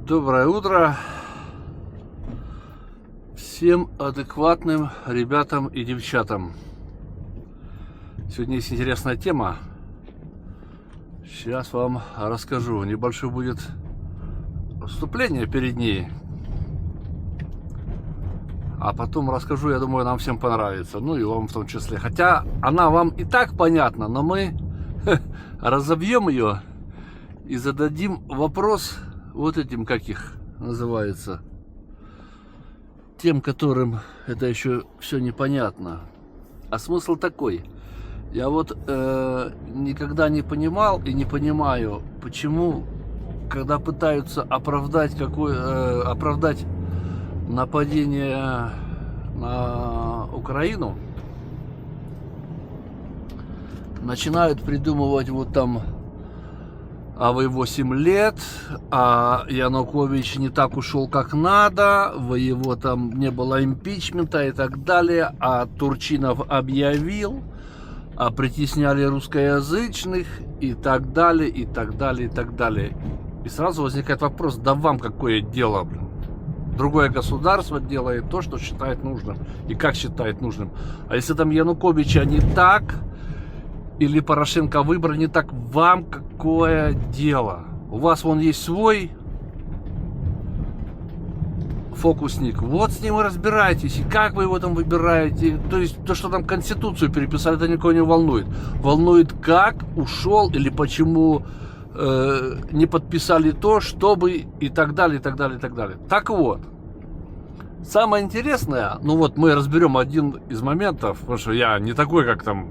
Доброе утро всем адекватным ребятам и девчатам. Сегодня есть интересная тема. Сейчас вам расскажу. Небольшое будет вступление перед ней. А потом расскажу, я думаю, нам всем понравится. Ну и вам в том числе. Хотя она вам и так понятна, но мы разобьем ее и зададим вопрос вот этим, как их называется, тем, которым это еще все непонятно. А смысл такой. Я вот никогда не понимал и не понимаю, почему, когда пытаются оправдать оправдать нападение на Украину, начинают придумывать вот там: а вы 8 лет, а Янукович не так ушел, как надо, вы его там не было импичмента и так далее, а Турчинов объявил, а притесняли русскоязычных и так далее, и так далее, и так далее. И сразу возникает вопрос: да вам какое дело, блин? Другое государство делает то, что считает нужным и как считает нужным. А если там Януковича не так, или Порошенко выбор не так, вам какое дело? У вас вон есть свой фокусник, вот с ним и разбирайтесь, и как вы его там выбираете. То есть то, что там Конституцию переписали, это никого не волнует. Волнует, как ушел или почему не подписали то, чтобы, и так далее, и так далее, и так далее. Так вот, самое интересное, ну вот мы разберем один из моментов, потому что я не такой, как там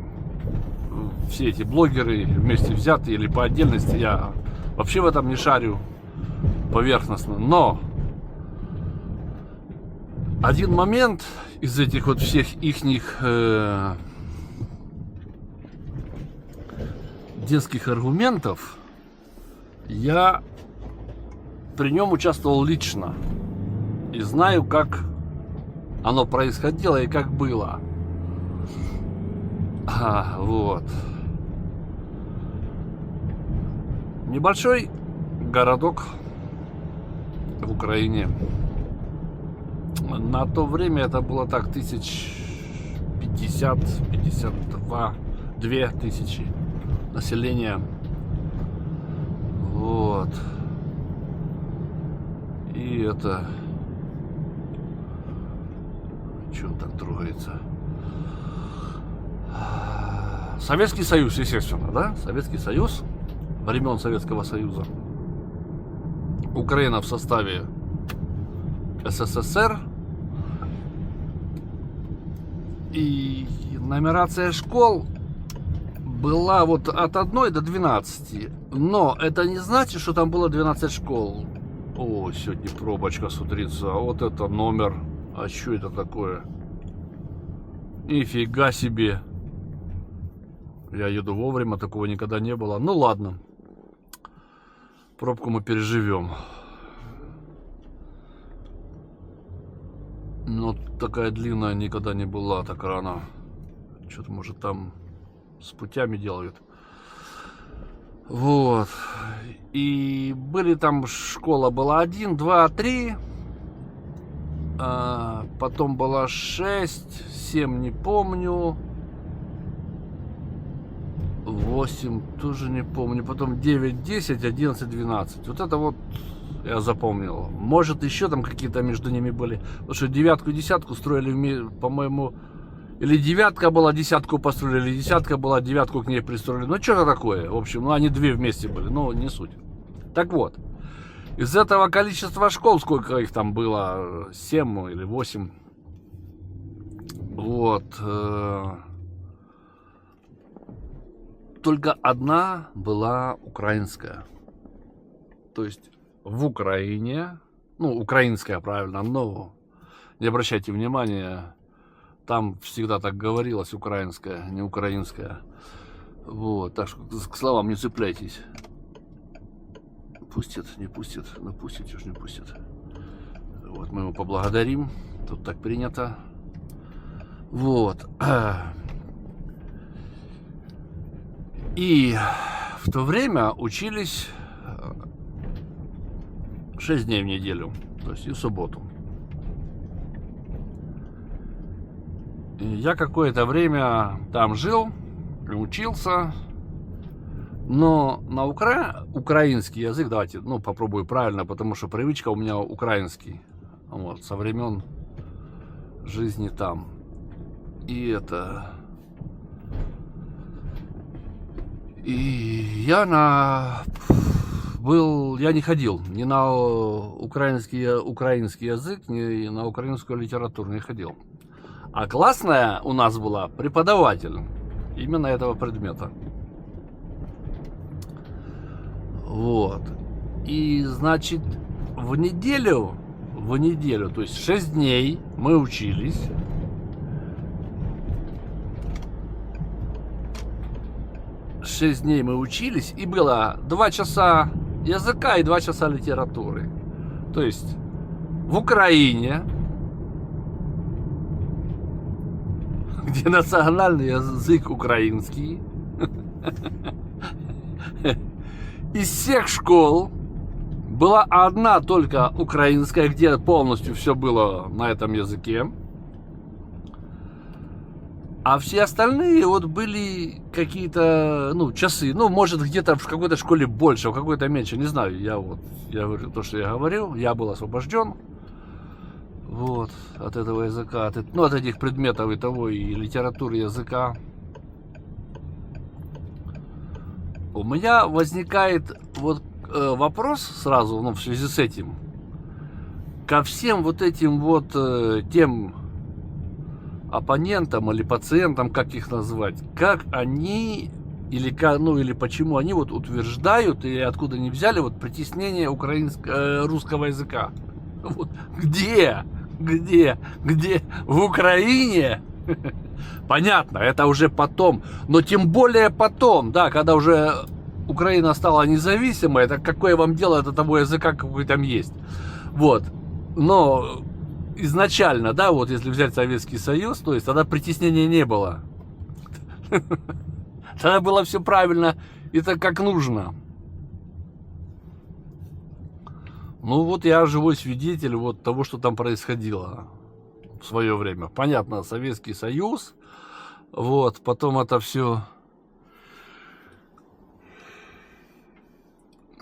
все эти блогеры вместе взятые или по отдельности, я вообще в этом не шарю поверхностно. Но один момент из этих вот всех ихних детских аргументов, я при нем участвовал лично и знаю, как оно происходило и как было. Вот. Небольшой городок в Украине. На то время это было так, 1050-52 тысячи населения. Вот. И это... Что он так трогается? Советский Союз, естественно, да? Советский Союз, времен Советского Союза. Украина в составе СССР. И нумерация школ была вот от 1 до 12. Но это не значит, что там было 12 школ. О, сегодня пробочка сутрится. Вот это номер. А что это такое? Нифига себе. Я еду вовремя, такого никогда не было. Ну ладно. Пробку мы переживем. Но такая длинная никогда не была так рано. Что-то, может, там с путями делают. Вот. И были там, школа была 1, 2, 3. Потом была 6, 7 не помню. 8 тоже не помню. Потом 9, 10, 11, 12. Вот это вот я запомнил. Может, еще там какие-то между ними были. Потому что 9-ку и 10-ку строили, по-моему, или 9-ка была, 10-ку построили, или 10-ка была, 9-ку к ней пристроили. Ну, что-то такое. В общем, ну, они две вместе были. Но не суть. Так вот. Из этого количества школ, сколько их там было, 7 или 8. Вот. Только одна была украинская. То есть в Украине, ну, украинская, правильно, но не обращайте внимания, там всегда так говорилось, украинская, не украинская. Вот, так что к словам не цепляйтесь. Пустят, не пустят, ну пустят, уж не пустят. Вот, мы ему поблагодарим, тут так принято. Вот. И в то время учились 6 дней в неделю, то есть и в субботу. И я какое-то время там жил, учился, но на украинский язык, давайте, ну, попробую правильно, потому что привычка у меня украинский, вот, со времен жизни там. И это... И я я не ходил ни на украинский язык, ни на украинскую литературу не ходил. А классная у нас была преподаватель именно этого предмета. Вот. И, значит, в неделю, то есть 6 дней мы учились. И было 2 часа языка и 2 часа литературы. То есть в Украине, где национальный язык украинский, из всех школ была одна только украинская, где полностью все было на этом языке. А все остальные вот были какие-то, ну, часы. Ну, может, где-то в какой-то школе больше, в какой-то меньше, не знаю. Я говорю то, что я говорил. Я был освобожден вот от этого языка, от этих предметов и того, и литературы языка. У меня возникает вот вопрос сразу, ну, в связи с этим, ко всем вот этим вот тем оппонентам или пациентам, как их назвать, как они или почему они вот утверждают, и откуда они взяли вот притеснение русского языка. Вот. Где? В Украине? Понятно, это уже потом, но тем более потом, да, когда уже Украина стала независимой, это какое вам дело до того языка, какой там есть. Вот. Но изначально, да, вот если взять Советский Союз, то есть тогда притеснения не было. Тогда было все правильно и так, как нужно. Ну вот я живой свидетель вот того, что там происходило в свое время. Понятно, Советский Союз, вот, потом это все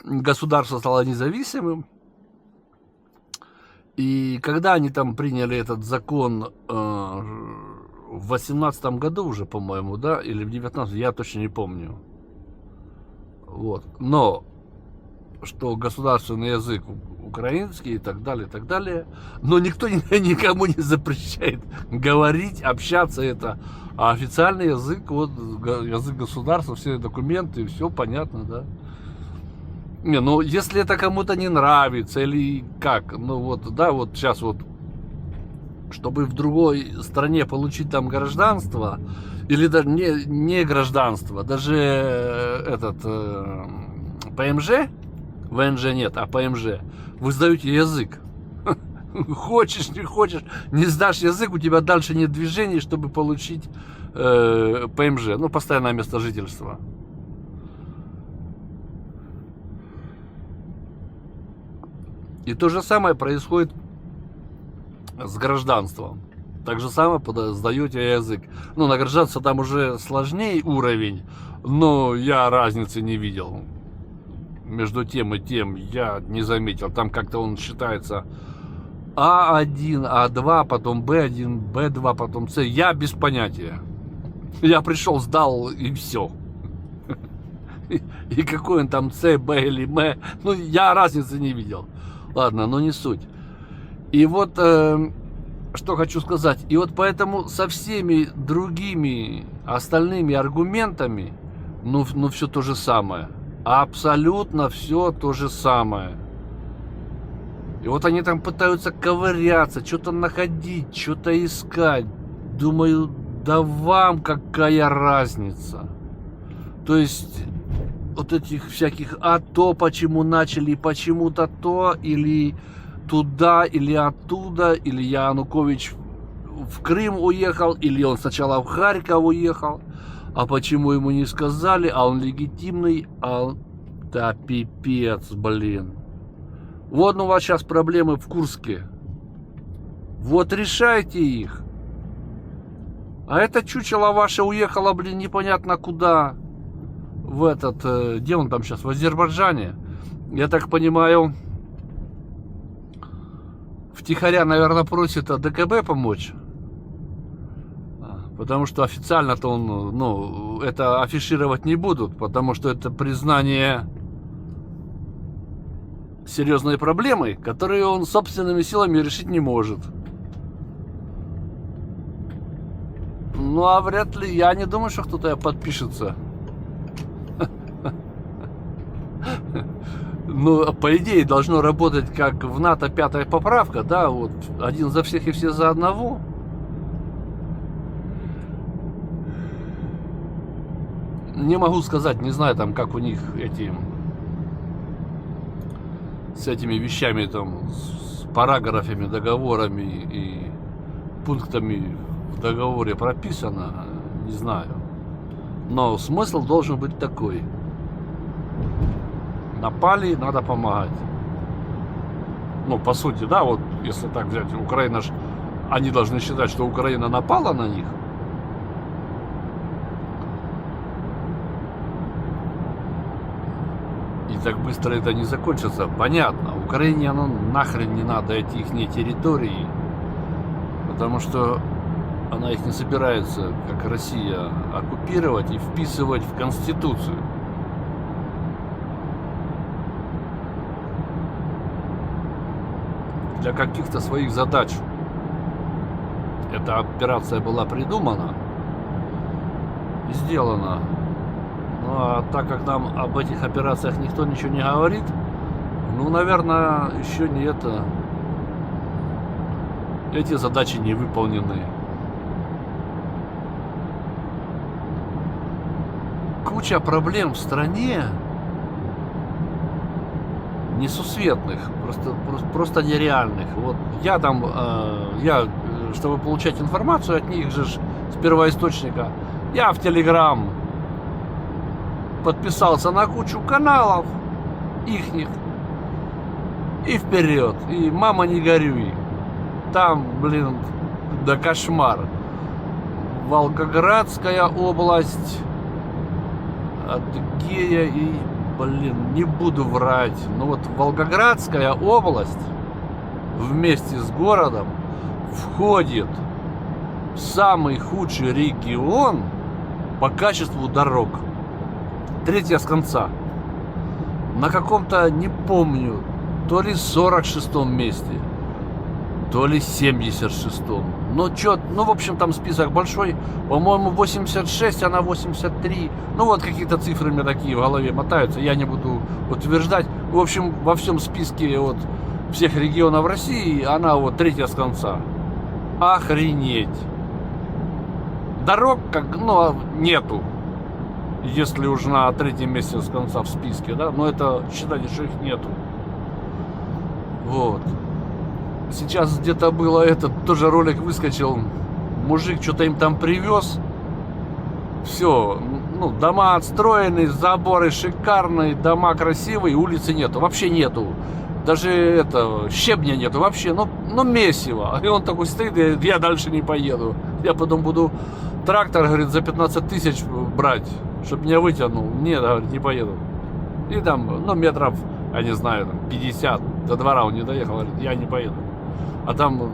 государство стало независимым. И когда они там приняли этот закон в 18-м году уже, по-моему, да, или в 19-м, я точно не помню. Вот. Но что государственный язык украинский и так далее, но никто никому не запрещает говорить, общаться это. А официальный язык, вот язык государства, все документы, все понятно, да. Не, ну если это кому-то не нравится или как, ну вот, да, вот сейчас вот, чтобы в другой стране получить там гражданство, или даже не гражданство, даже ПМЖ, ВНЖ нет, а ПМЖ, вы сдаете язык. Хочешь, не хочешь, не сдашь язык, у тебя дальше нет движений, чтобы получить ПМЖ, ну, постоянное место жительства. И то же самое происходит с гражданством. Так же самое сдаете язык. Ну, на гражданство там уже сложнее уровень, но я разницы не видел. Между тем и тем я не заметил. Там как-то он считается А1, А2, потом Б1, Б2, потом С. Я без понятия. Я пришел, сдал и все. И какой он там С, Б или М, ну, я разницы не видел. Ладно, но не суть. И вот, что хочу сказать. И вот поэтому со всеми другими остальными аргументами, ну все то же самое. Абсолютно все то же самое. И вот они там пытаются ковыряться, что-то находить, что-то искать. Думаю, да вам какая разница? То есть вот этих всяких, а то почему начали, почему-то то, или туда, или оттуда, или Янукович в Крым уехал, или он сначала в Харьков уехал, а почему ему не сказали, а он легитимный, да пипец, блин. Вот у вас сейчас проблемы в Курске. Вот решайте их. А это чучело ваше уехало, блин, непонятно куда. В этот, где он там сейчас, в Азербайджане. Я так понимаю, втихаря, наверное, просит ДКБ помочь. Потому что официально-то он, ну, это афишировать не будут. Потому что это признание серьезной проблемы, которую он собственными силами решить не может. Ну, а вряд ли, я не думаю, что кто-то подпишется. Ну, по идее, должно работать как в НАТО 5-я поправка, да, вот, один за всех и все за одного. Не могу сказать, не знаю, там, как у них с этими вещами, там, с параграфами, договорами и пунктами в договоре прописано, не знаю. Но смысл должен быть такой. Напали, надо помогать. Ну, по сути, да, вот, если так взять, Украина ж, они должны считать, что Украина напала на них. И так быстро это не закончится. Понятно, Украине оно нахрен не надо, эти их территории. Потому что она их не собирается, как Россия, оккупировать и вписывать в Конституцию. Для каких-то своих задач эта операция была придумана и сделана. Ну а так как нам об этих операциях никто ничего не говорит, ну, наверное, еще не это. Эти задачи не выполнены. Куча проблем в стране несусветных, просто нереальных. Вот я там, чтобы получать информацию от них же с первоисточника, я в Телеграм подписался на кучу каналов ихних и вперед. И мама не горюй. Там, блин, да кошмар. Волгоградская область, Адыгея и, блин, не буду врать, но вот Волгоградская область вместе с городом входит в самый худший регион по качеству дорог. Третья с конца. На каком-то, не помню, то ли 46-м месте, то ли 76-м. Ну, в общем, там список большой. По-моему, 86, она 83. Ну, вот какие-то цифры у меня такие в голове мотаются. Я не буду утверждать. В общем, во всем списке вот всех регионов России она вот третья с конца. Охренеть. Дорог, нету. Если уж на третьем месте с конца в списке, да. Но это, считайте, что их нету. Вот. Сейчас где-то было тоже ролик выскочил. Мужик что-то им там привез. Все, ну, дома отстроены, заборы шикарные, дома красивые, улицы нету, вообще нету. Даже щебня нету вообще, ну месиво. И он такой стоит, говорит, я дальше не поеду. Я потом буду трактор, говорит, за 15 тысяч брать, чтобы меня вытянул. Нет, говорит, не поеду. И там, метров, я не знаю, 50 до двора он не доехал, говорит, я не поеду. А там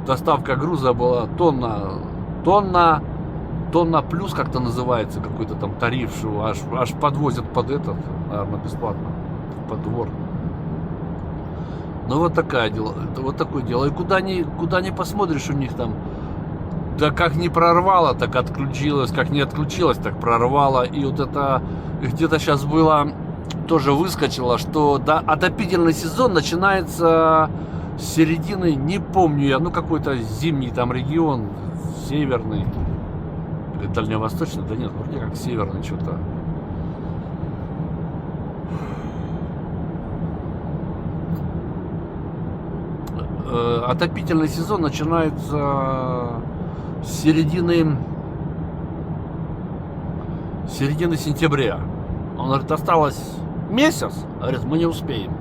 доставка груза была тонна плюс как-то называется, какой-то там тариф, что аж подвозят под наверное, бесплатно, под двор. Ну вот такое дело. И куда ни посмотришь, у них там, да как не прорвало, так отключилось, как не отключилось, так прорвало. И вот это где-то сейчас было, тоже выскочило, что отопительный сезон начинается с середины, не помню я, какой-то зимний там регион, северный или дальневосточный, да нет, вроде как северный что-то. Отопительный сезон начинается с середины сентября. Он говорит, осталось месяц, говорит, мы не успеем.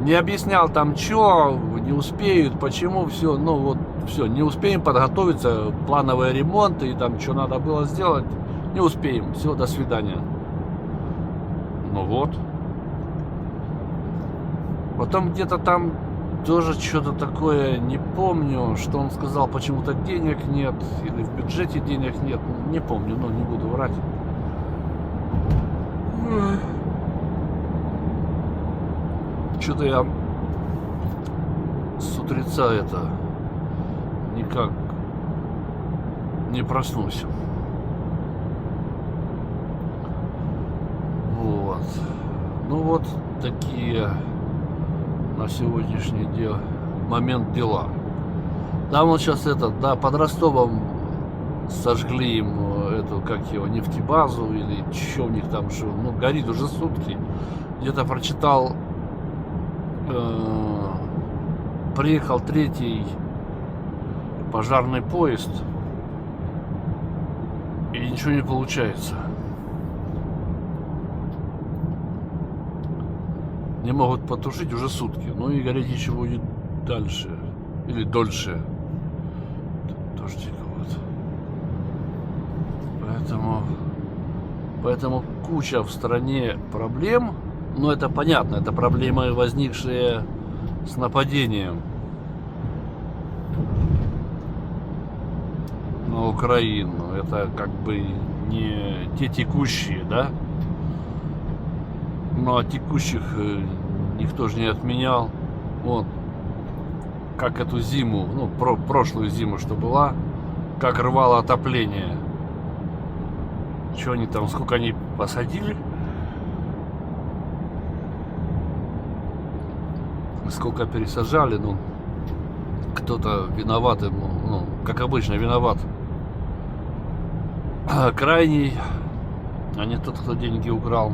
Не объяснял там, что, не успеют, почему, все, ну вот, все, не успеем подготовиться, плановые ремонты, и там, что надо было сделать, не успеем, все, до свидания. Ну вот. Потом где-то там тоже что-то такое, не помню, что он сказал, почему-то денег нет, или в бюджете денег нет, не помню, но не буду врать. Что-то я с утреца это никак не проснулся. Вот. Ну вот такие на сегодняшний момент дела. Там вот сейчас да, под Ростовом сожгли им эту, как его, нефтебазу или что у них там, что, ну, горит уже сутки. Где-то прочитал, приехал 3-й пожарный поезд, и ничего не получается. Не могут потушить уже сутки. Ну и гореть еще будет дальше. Или дольше. Дождик вот. Поэтому куча в стране проблем. Но это понятно. Это проблемы, возникшие с нападением на Украину. Это как бы не те текущие, да? Но текущих никто же не отменял. Вот. Как эту зиму, ну, прошлую зиму, что была, как рвало отопление. Что они там, сколько они посадили? Сколько пересажали, ну, кто-то виноват ему, ну, как обычно, виноват крайний, а не тот, кто деньги украл.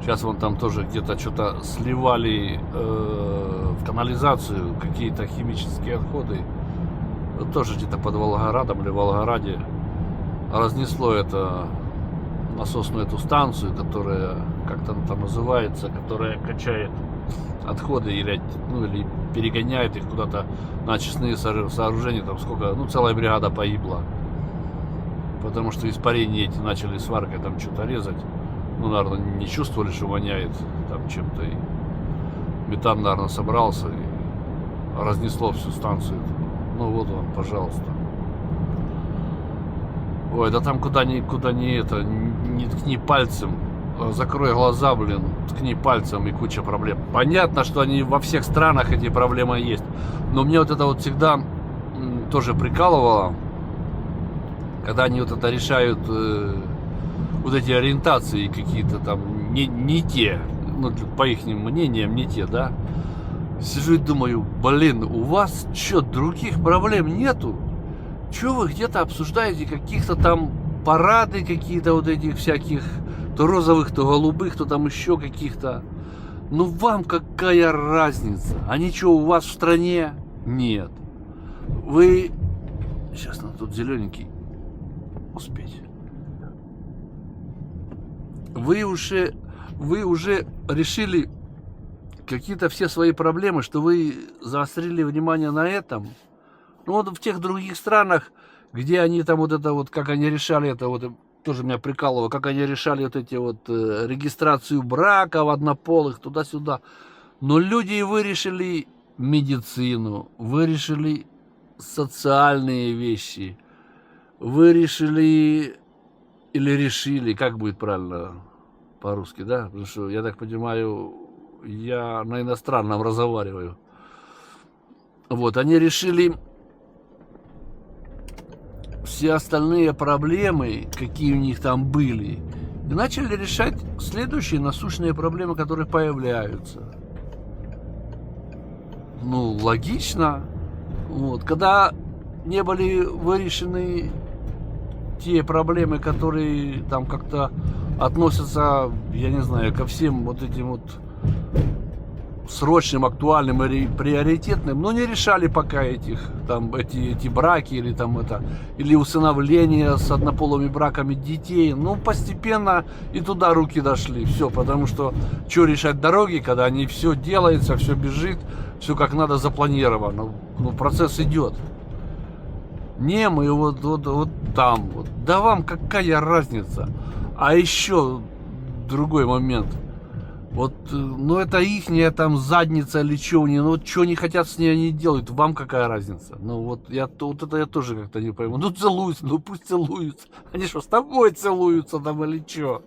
Сейчас вон там тоже где-то что-то сливали в канализацию какие-то химические отходы. Вот тоже где-то под Волгоградом или в Волгограде разнесло это насосную эту станцию, которая, как там называется, которая качает отходы или, ну, или перегоняет их куда-то на очистные сооружения. Там сколько, ну, целая бригада погибла. Потому что испарения эти начали сваркой там что-то резать. Ну, наверное, не чувствовали, что воняет там чем-то. И метан, наверное, собрался и разнесло всю станцию. Ну, вот вам, пожалуйста. Ой, да там куда ни это, не ткни пальцем. Закрой глаза, блин, ткни пальцем, и куча проблем. Понятно, что они во всех странах эти проблемы есть. Но мне вот это вот всегда тоже прикалывало, когда они вот это решают... вот эти ориентации какие-то там не те, ну, по их мнениям не те, да. Сижу и думаю, блин, у вас что, других проблем нету? Че вы где-то обсуждаете каких-то там парады какие-то вот этих всяких, то розовых, то голубых, то там еще каких-то. Ну вам какая разница? Они что, у вас в стране? Нет. Вы... Сейчас надо тут зелененький успеть. Вы уже решили какие-то все свои проблемы, что вы заострили внимание на этом. Ну вот в тех других странах, где они там вот это вот, как они решали это, вот тоже меня прикалывало, как они решали вот эти вот регистрацию браков однополых, туда-сюда. Но люди, вы решили медицину, вы решили социальные вещи, вы решили... Или решили, как будет правильно по-русски, да? Потому что, я так понимаю, я на иностранном разговариваю. Вот, они решили все остальные проблемы, какие у них там были, и начали решать следующие насущные проблемы, которые появляются. Ну, логично. Вот, когда не были вырешены те проблемы, которые там как-то относятся, я не знаю, ко всем вот этим вот срочным, актуальным и приоритетным, но не решали пока эти браки или или усыновление с однополыми браками детей. Ну, постепенно и туда руки дошли. Все, потому что решать дороги, когда они все делается, все бежит, все как надо запланировано. Ну, процесс идет. Не, мы вот там. Вот. Да вам какая разница? А еще другой момент. Вот, ну это ихняя там задница или что у них, ну вот что они хотят с ней, они делают, вам какая разница? Ну вот это я тоже как-то не пойму. Ну целуются, ну пусть целуются. Они что, с тобой целуются там или что?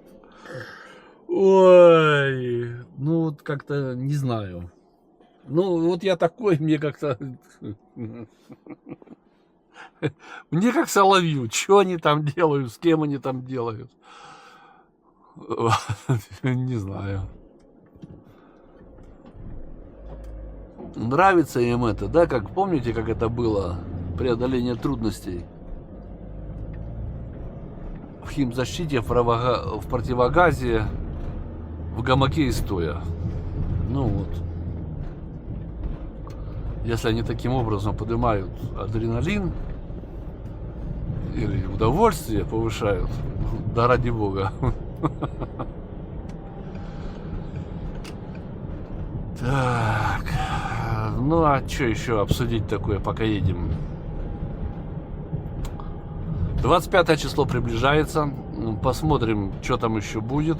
Ой, ну вот как-то не знаю. Ну вот я такой, мне как-то... Мне как соловью, что они там делают, с кем они там делают. Не знаю. Нравится им это, да, как помните, как это было, преодоление трудностей в химзащите, в противогазе, в гамаке и стоя. Ну вот, если они таким образом поднимают адреналин или удовольствие повышают, да ради бога. Так, ну а что еще обсудить такое, пока едем? 25 число приближается. Посмотрим, что там еще будет.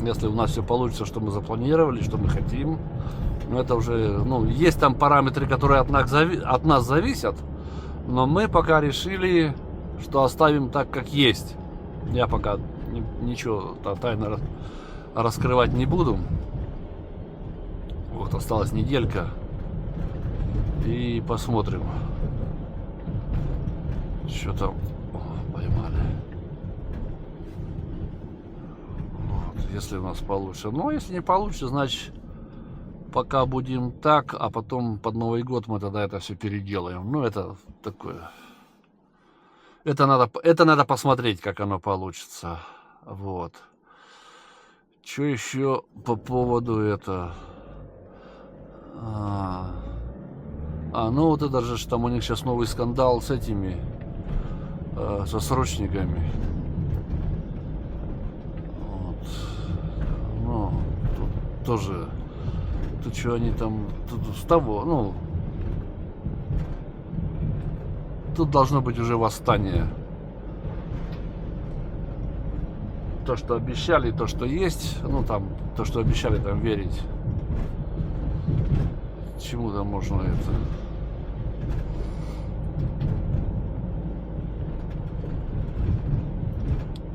Если у нас все получится, что мы запланировали, что мы хотим. Но это уже, ну, есть там параметры, которые от нас зависят. Но мы пока решили, что оставим так, как есть. Я пока ничего тайно раскрывать не буду. Вот осталась неделька. И посмотрим, что там. О, поймали. Вот, если у нас получится. Ну, если не получится, значит, пока будем так, а потом под Новый год мы тогда это все переделаем. Ну, это такое. Это надо посмотреть, как оно получится. Вот. Что еще по поводу этого? Ну вот это же там у них сейчас новый скандал с этими, со срочниками. Вот. Ну, тут тоже, тут что они там, тут с того, ну, тут должно быть уже восстание. То, что обещали, то, что есть, ну там, то, что обещали там верить. Чему там можно это?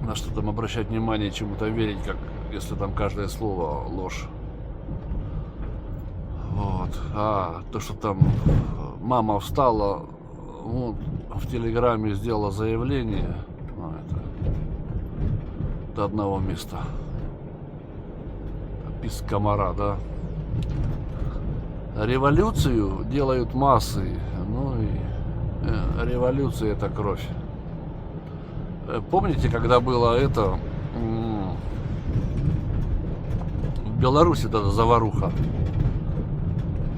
На что там обращать внимание, чему-то верить, как если там каждое слово ложь. Вот. А то, что там мама встала, вот, в Телеграме сделала заявление, ну, это до одного места. Писк комара, да. Революцию делают массы, ну и революция — это кровь. Помните, когда было это в Беларуси, эта заваруха?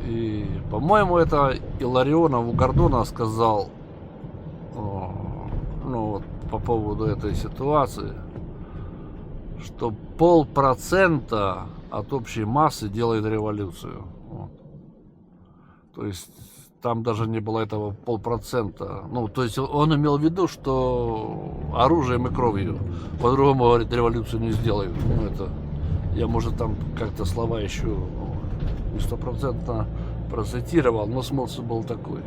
И, по-моему, это Илларионов у Гордона сказал, ну вот по поводу этой ситуации, что 0,5% от общей массы делает революцию. Вот. То есть там даже не было этого 0,5%. Ну, то есть он имел в виду, что оружием и кровью. По-другому, говорит, революцию не сделают. Ну, это я, может, там как-то слова еще не 100% процитировал, но смысл был такой.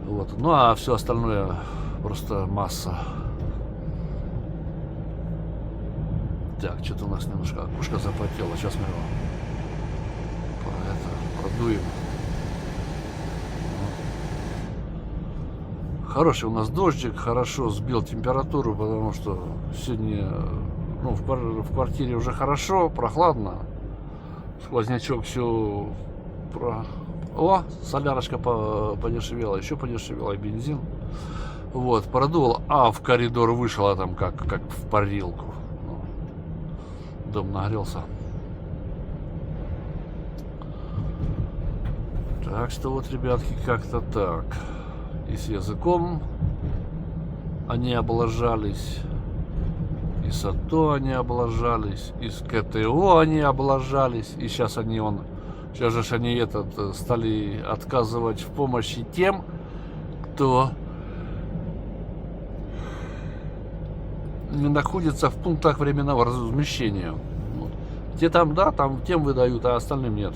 Вот. Ну, а все остальное просто масса. Так, что-то у нас немножко окушка запотела. Сейчас мы его продуем. Хороший у нас дождик, хорошо сбил температуру, потому что сегодня, ну, в квартире уже хорошо, прохладно. Сквознячок все О, солярочка подешевела, еще подешевела, бензин. Вот, продул, а в коридор вышел, а там как в парилку. Дом нагрелся. Так что вот, ребятки, как-то так. И с языком они облажались, и с АТО они облажались, и с КТО они облажались, и сейчас сейчас же они стали отказывать в помощи тем, кто не находится в пунктах временного размещения. Вот. Те там, да, там тем выдают, а остальным нет.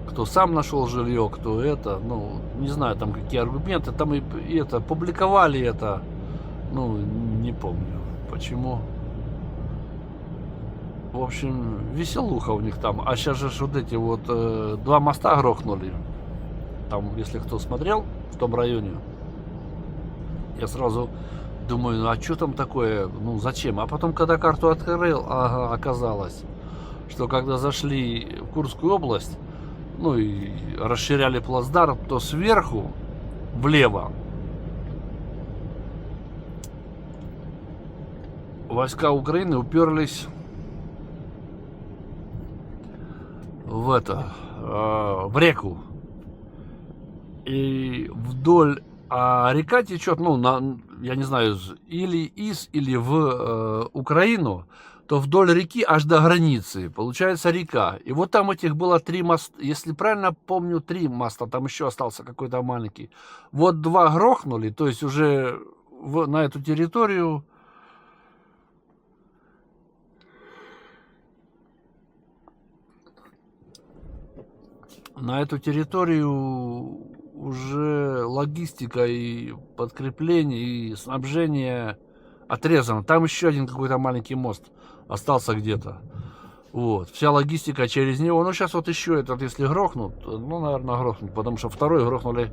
Кто сам нашел жилье, кто это, ну, не знаю, там какие аргументы, там и это, публиковали это, ну, не помню, почему. В общем, веселуха у них там. А сейчас же вот эти вот 2 моста грохнули. Там, если кто смотрел, в том районе, я сразу думаю, ну а что там такое, ну зачем? А потом, когда карту открыл, ага, оказалось, что когда зашли в Курскую область, ну и расширяли плацдарм, то сверху влево войска Украины уперлись в реку. И вдоль река течет, ну, я не знаю, или в Украину, то вдоль реки аж до границы, получается река. И вот там этих было 3 моста, если правильно помню, 3 моста, там еще остался какой-то маленький. Вот 2 грохнули, то есть уже на эту территорию уже логистика и подкрепление, и снабжение отрезано. Там еще один какой-то маленький мост остался где-то. Вот. Вся логистика через него. Ну, сейчас вот еще этот, если грохнут, ну, наверное, грохнут. Потому что второй грохнули,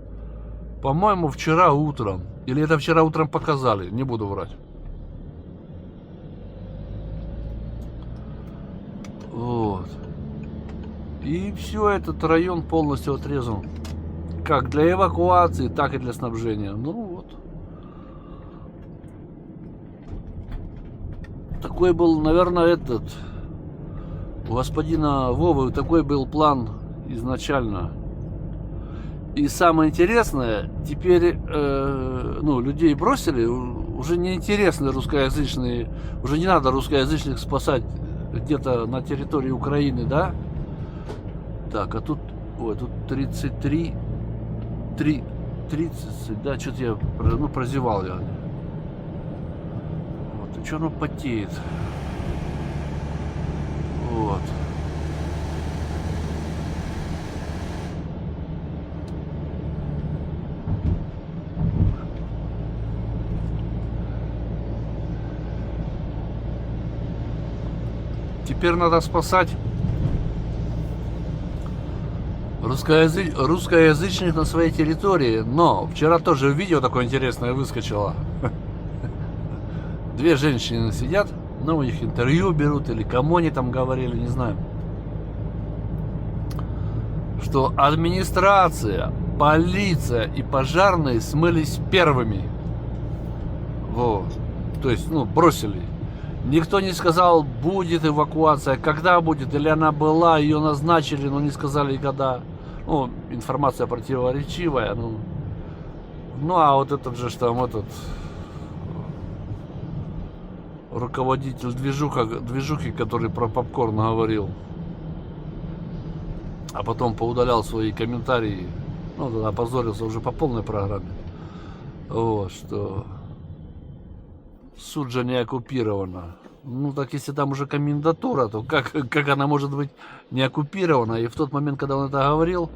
по-моему, вчера утром. Или это вчера утром показали, не буду врать. Вот. И все, этот район полностью отрезан. Как для эвакуации, так и для снабжения. Ну вот. Такой был, наверное, у господина Вовы такой был план изначально. И самое интересное, теперь людей бросили, уже неинтересны русскоязычные, уже не надо русскоязычных спасать где-то на территории Украины, да? Так, а тут, тут 33, 30, да, что-то я, прозевал я. Вот, и что оно потеет? Вот. Теперь надо спасать русскоязычных на своей территории. Но вчера тоже видео такое интересное выскочило. 2 женщины сидят, у них интервью берут, или кому они там говорили, не знаю. Что администрация, полиция и пожарные смылись первыми. Вот. То есть, бросили. Никто не сказал, будет эвакуация, когда будет, или она была, ее назначили, но не сказали когда. Информация противоречивая. А вот этот же там руководитель движухи, который про попкорн говорил, а потом поудалял свои комментарии, тогда опозорился уже по полной программе. Вот, что Суджа не оккупирована. Так если там уже комендатура, то как она может быть не оккупирована? И в тот момент, когда он это говорил,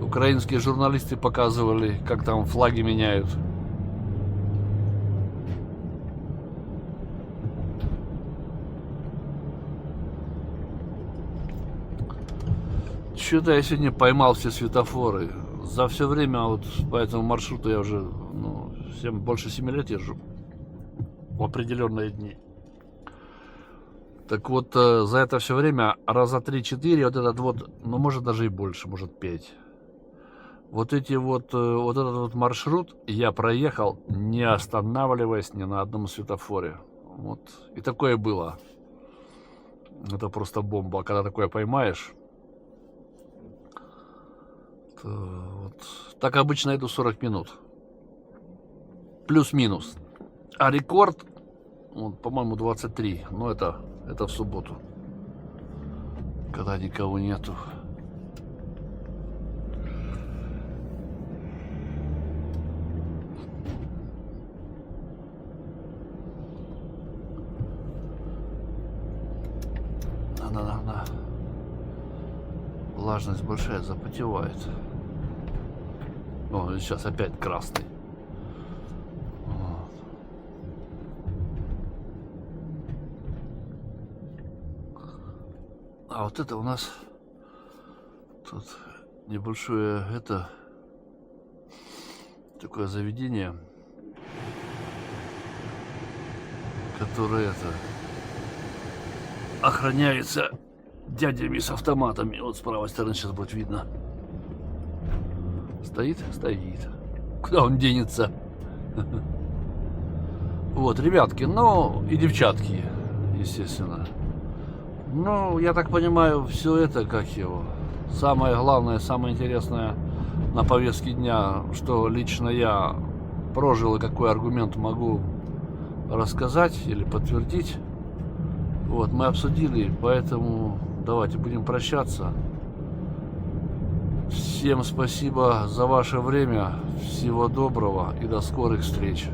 украинские журналисты показывали, как там флаги меняют. Что-то я сегодня поймал все светофоры. За все время по этому маршруту я уже больше 7 лет езжу в определенные дни. Так вот, за это все время раза 3-4 может даже и больше, может 5. Этот маршрут я проехал, не останавливаясь ни на одном светофоре. И такое было. Это просто бомба. А когда такое поймаешь, то вот. Так обычно иду 40 минут. Плюс-минус. А рекорд, вот, по-моему, 23. Но это в субботу. Когда никого нету. Она. Влажность большая, запотевает. О, сейчас опять красный. Вот. А вот это у нас тут небольшое такое заведение, которое охраняется дядями с автоматами. Вот с правой стороны сейчас будет видно. Стоит? Стоит. Куда он денется? Вот, ребятки, ну и девчатки, естественно. Ну, я так понимаю, все это, как его, самое главное, самое интересное на повестке дня, что лично я прожил и какой аргумент могу рассказать или подтвердить. Вот, мы обсудили, поэтому давайте будем прощаться. Всем спасибо за ваше время, всего доброго и до скорых встреч.